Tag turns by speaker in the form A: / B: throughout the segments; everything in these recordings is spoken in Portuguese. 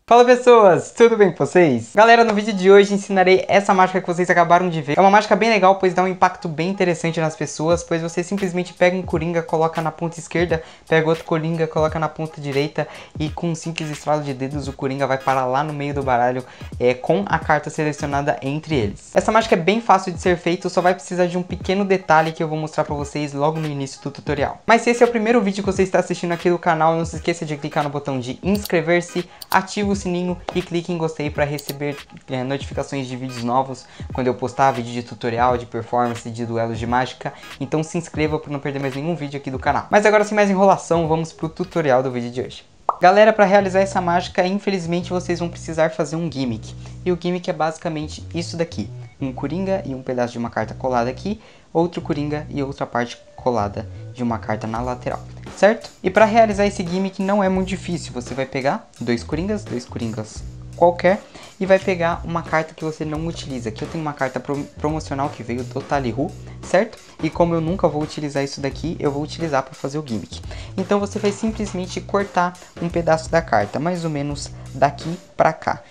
A: Fala pessoas, tudo bem com vocês? Galera, no vídeo de hoje ensinarei essa mágica que vocês acabaram de ver. É uma mágica bem legal, pois dá um impacto bem interessante nas pessoas, pois você simplesmente pega um coringa, coloca na ponta esquerda, pega outro coringa, coloca na ponta direita e com um simples estralo de dedos o coringa vai parar lá no meio do baralho com a carta selecionada entre eles. Essa mágica é bem fácil de ser feita, só vai precisar de um pequeno detalhe que eu vou mostrar pra vocês logo no início do tutorial. Mas se esse é o primeiro vídeo que você está assistindo aqui do canal, não se esqueça de clicar no botão de inscrever-se, ativa o sininho e clique em gostei para receber notificações de vídeos novos quando eu postar vídeo de tutorial, de performance, de duelos de mágica. Então se inscreva para não perder mais nenhum vídeo aqui do canal. Mas agora sem mais enrolação, vamos pro tutorial do vídeo de hoje. Galera, para realizar essa mágica, infelizmente vocês vão precisar fazer um gimmick. E o gimmick é basicamente isso daqui. Um coringa e um pedaço de uma carta colada aqui, outro coringa e outra parte colada de uma carta na lateral, certo? E para realizar esse gimmick não é muito difícil, você vai pegar dois coringas qualquer e vai pegar uma carta que você não utiliza. Aqui eu tenho uma carta promocional que veio do Talihu, certo? E como eu nunca vou utilizar isso daqui, eu vou utilizar para fazer o gimmick. Então você vai simplesmente cortar um pedaço da carta, mais ou menos daqui para cá.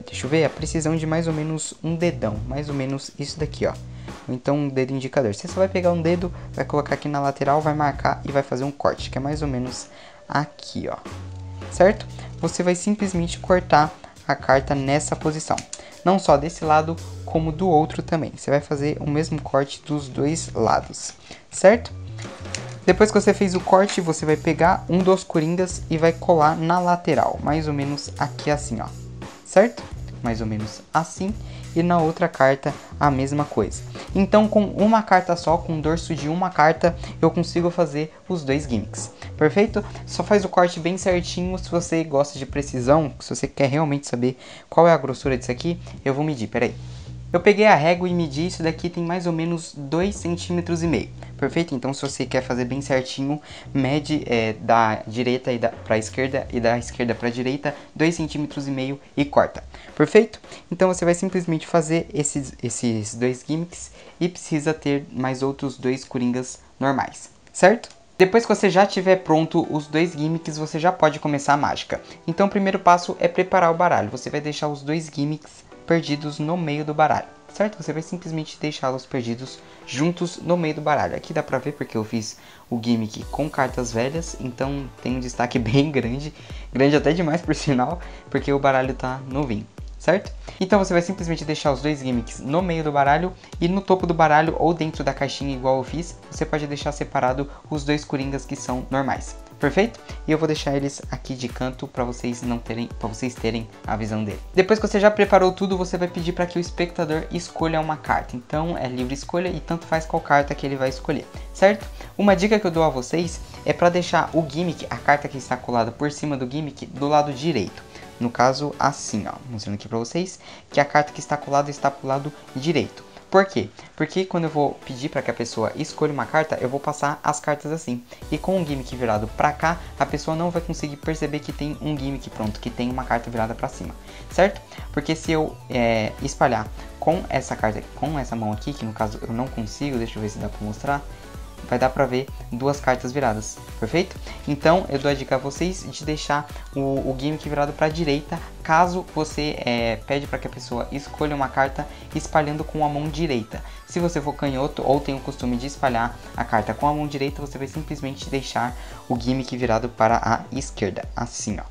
A: Deixa eu ver, a precisão de mais ou menos um dedão, mais ou menos isso daqui, ó. Ou então um dedo indicador. Você só vai pegar um dedo, vai colocar aqui na lateral, vai marcar e vai fazer um corte, que é mais ou menos aqui, ó. Certo? Você vai simplesmente cortar a carta nessa posição. Não só desse lado, como do outro também. Você vai fazer o mesmo corte dos dois lados, certo? Depois que você fez o corte, você vai pegar um dos coringas e vai colar na lateral, mais ou menos aqui assim, ó. Certo? Mais ou menos assim. E na outra carta a mesma coisa. Então com uma carta só, com o dorso de uma carta, eu consigo fazer os dois gimmicks. Perfeito? Só faz o corte bem certinho. Se você gosta de precisão, se você quer realmente saber qual é a grossura disso aqui, eu vou medir, peraí. Eu peguei a régua e medi, isso daqui tem mais ou menos 2,5 cm. Perfeito? Então se você quer fazer bem certinho, mede da direita para a esquerda e da esquerda para a direita 2,5 cm e corta. Perfeito? Então você vai simplesmente fazer esses dois gimmicks e precisa ter mais outros dois coringas normais, certo? Depois que você já tiver pronto os dois gimmicks, você já pode começar a mágica. Então o primeiro passo é preparar o baralho. Você vai deixar os dois gimmicks perdidos no meio do baralho, certo? Você vai simplesmente deixá-los perdidos juntos no meio do baralho. Aqui dá pra ver porque eu fiz o gimmick com cartas velhas, então tem um destaque bem grande, grande até demais por sinal, porque o baralho tá novinho, certo? Então você vai simplesmente deixar os dois gimmicks no meio do baralho e no topo do baralho ou dentro da caixinha igual eu fiz, você pode deixar separado os dois coringas que são normais. Perfeito? E eu vou deixar eles aqui de canto para vocês terem a visão dele. Depois que você já preparou tudo, você vai pedir para que o espectador escolha uma carta. Então é livre escolha e tanto faz qual carta que ele vai escolher, certo? Uma dica que eu dou a vocês é para deixar o gimmick, a carta que está colada por cima do gimmick, do lado direito. No caso assim, ó, mostrando aqui para vocês que a carta que está colada está pro lado direito. Por quê? Porque quando eu vou pedir para que a pessoa escolha uma carta, eu vou passar as cartas assim. E com o gimmick virado para cá, a pessoa não vai conseguir perceber que tem um gimmick pronto, que tem uma carta virada para cima, certo? Porque se eu espalhar com essa carta, com essa mão aqui, que no caso eu não consigo, deixa eu ver se dá para mostrar, vai dar pra ver duas cartas viradas, perfeito? Então eu dou a dica a vocês de deixar o gimmick virado para a direita, caso você pede para que a pessoa escolha uma carta espalhando com a mão direita. Se você for canhoto ou tem o costume de espalhar a carta com a mão direita, você vai simplesmente deixar o gimmick virado para a esquerda, assim ó,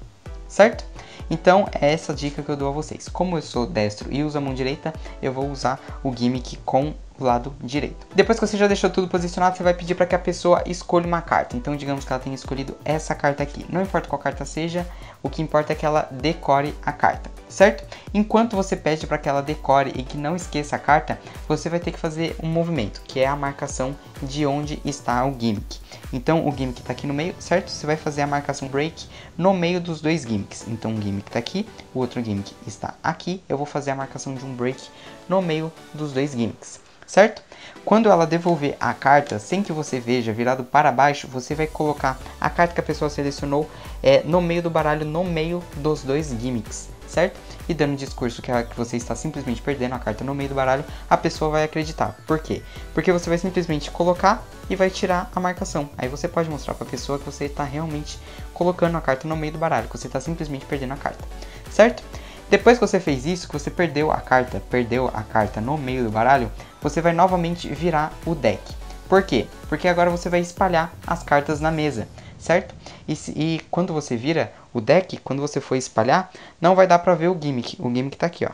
A: certo? Então é essa dica que eu dou a vocês. Como eu sou destro e uso a mão direita, eu vou usar o gimmick com o lado direito. Depois que você já deixou tudo posicionado, você vai pedir para que a pessoa escolha uma carta. Então digamos que ela tenha escolhido essa carta aqui. Não importa qual carta seja, o que importa é que ela decore a carta, certo? Enquanto você pede para que ela decore e que não esqueça a carta, você vai ter que fazer um movimento, que é a marcação de onde está o gimmick. Então o gimmick está aqui no meio, certo? Você vai fazer a marcação break no meio dos dois gimmicks. Então o gimmick está aqui, o outro gimmick está aqui. Eu vou fazer a marcação de um break no meio dos dois gimmicks, certo? Quando ela devolver a carta, sem que você veja virado para baixo, você vai colocar a carta que a pessoa selecionou no meio do baralho, no meio dos dois gimmicks, certo? E dando o discurso que você está simplesmente perdendo a carta no meio do baralho, a pessoa vai acreditar. Por quê? Porque você vai simplesmente colocar e vai tirar a marcação. Aí você pode mostrar para a pessoa que você está realmente colocando a carta no meio do baralho, que você está simplesmente perdendo a carta, certo? Depois que você fez isso, que você perdeu a carta no meio do baralho, você vai novamente virar o deck. Por quê? Porque agora você vai espalhar as cartas na mesa, certo? E quando você vira o deck, quando você for espalhar, não vai dar pra ver o gimmick tá aqui, ó.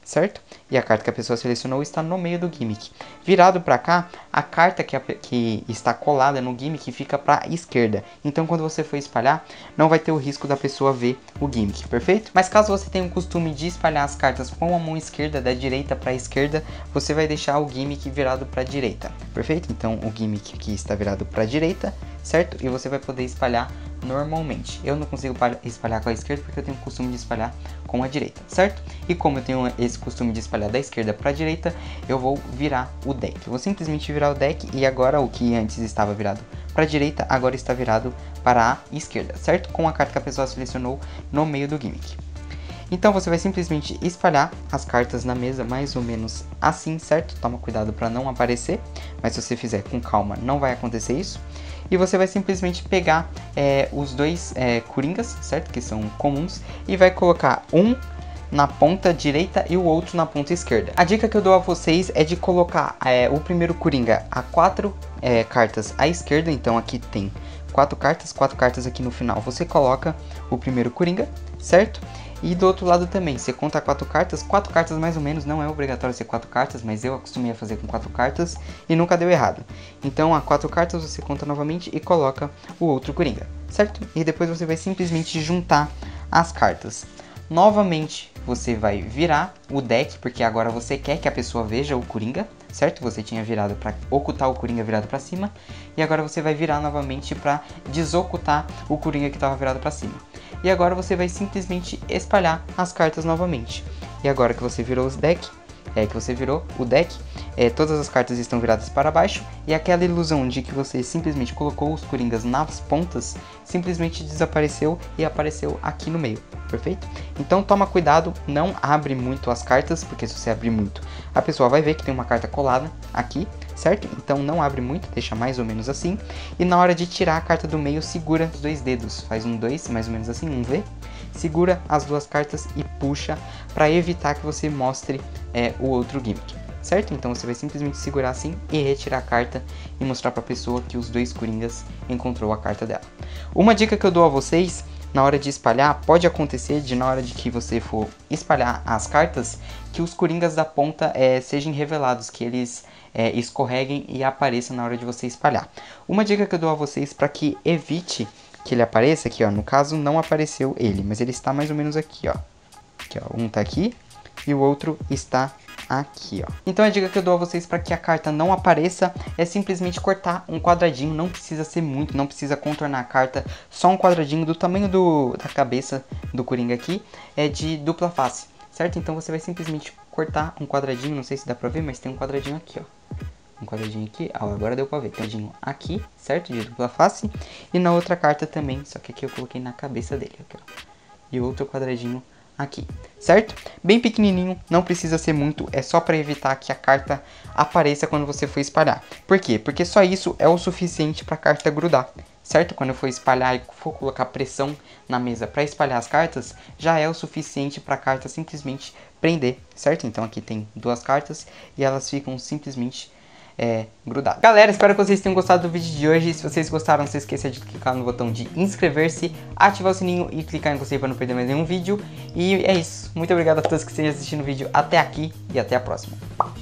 A: Certo? E a carta que a pessoa selecionou está no meio do gimmick. Virado para cá, a carta que está colada no gimmick fica para a esquerda. Então, quando você for espalhar, não vai ter o risco da pessoa ver o gimmick, perfeito? Mas caso você tenha o costume de espalhar as cartas com a mão esquerda, da direita para a esquerda, você vai deixar o gimmick virado para a direita, perfeito? Então, o gimmick aqui está virado para a direita, certo? E você vai poder espalhar normalmente. Eu não consigo espalhar com a esquerda porque eu tenho o costume de espalhar com a direita, certo? E como eu tenho esse costume de espalhar da esquerda para a direita, eu vou virar o deck. Eu vou simplesmente virar o deck e agora o que antes estava virado para a direita, agora está virado para a esquerda, certo? Com a carta que a pessoa selecionou no meio do gimmick. Então você vai simplesmente espalhar as cartas na mesa mais ou menos assim, certo? Toma cuidado para não aparecer, mas se você fizer com calma não vai acontecer isso. E você vai simplesmente pegar os dois coringas, certo? Que são comuns, e vai colocar um na ponta direita e o outro na ponta esquerda. A dica que eu dou a vocês é de colocar o primeiro coringa a 4 cartas à esquerda, então aqui tem 4 cartas aqui no final. Você coloca o primeiro coringa, certo? E do outro lado também, você conta 4 cartas mais ou menos, não é obrigatório ser 4 cartas, mas eu acostumei a fazer com 4 cartas e nunca deu errado. Então, a 4 cartas você conta novamente e coloca o outro coringa, certo? E depois você vai simplesmente juntar as cartas. Novamente, você vai virar o deck, porque agora você quer que a pessoa veja o coringa, certo? Você tinha virado para ocultar o coringa virado para cima, e agora você vai virar novamente para desocultar o coringa que estava virado para cima. E agora você vai simplesmente espalhar as cartas novamente. E agora que você virou o deck, todas as cartas estão viradas para baixo e aquela ilusão de que você simplesmente colocou os coringas nas pontas simplesmente desapareceu e apareceu aqui no meio, perfeito? Então toma cuidado, não abre muito as cartas, porque se você abrir muito, a pessoa vai ver que tem uma carta colada aqui, certo? Então não abre muito, deixa mais ou menos assim. E na hora de tirar a carta do meio, segura os dois dedos, faz um 2, mais ou menos assim, um V. Segura as duas cartas e puxa para evitar que você mostre o outro gimmick, certo? Então você vai simplesmente segurar assim e retirar a carta e mostrar para a pessoa que os dois coringas encontrou a carta dela. Uma dica que eu dou a vocês na hora de espalhar, pode acontecer de na hora de que você for espalhar as cartas, que os coringas da ponta sejam revelados, que eles escorreguem e apareçam na hora de você espalhar. Uma dica que eu dou a vocês para que evite que ele apareça, aqui ó, no caso não apareceu ele, mas ele está mais ou menos aqui ó, um tá aqui e o outro está aqui ó. Então a dica que eu dou a vocês para que a carta não apareça é simplesmente cortar um quadradinho, não precisa ser muito, não precisa contornar a carta, só um quadradinho do tamanho da cabeça do coringa aqui, de dupla face, certo? Então você vai simplesmente cortar um quadradinho, não sei se dá pra ver, mas tem um quadradinho aqui ó. Um quadradinho aqui, agora deu pra ver, quadradinho aqui, certo? De dupla face. E na outra carta também, só que aqui eu coloquei na cabeça dele, aqui, ó. E outro quadradinho aqui, certo? Bem pequenininho, não precisa ser muito, é só para evitar que a carta apareça quando você for espalhar. Por quê? Porque só isso é o suficiente para a carta grudar, certo? Quando eu for espalhar e for colocar pressão na mesa para espalhar as cartas, já é o suficiente para a carta simplesmente prender, certo? Então aqui tem duas cartas e elas ficam simplesmente grudado. Galera, espero que vocês tenham gostado do vídeo de hoje. Se vocês gostaram, não se esqueça de clicar no botão de inscrever-se, ativar o sininho e clicar em gostei para não perder mais nenhum vídeo. E é isso. Muito obrigado a todos que estejam assistindo o vídeo até aqui e até a próxima.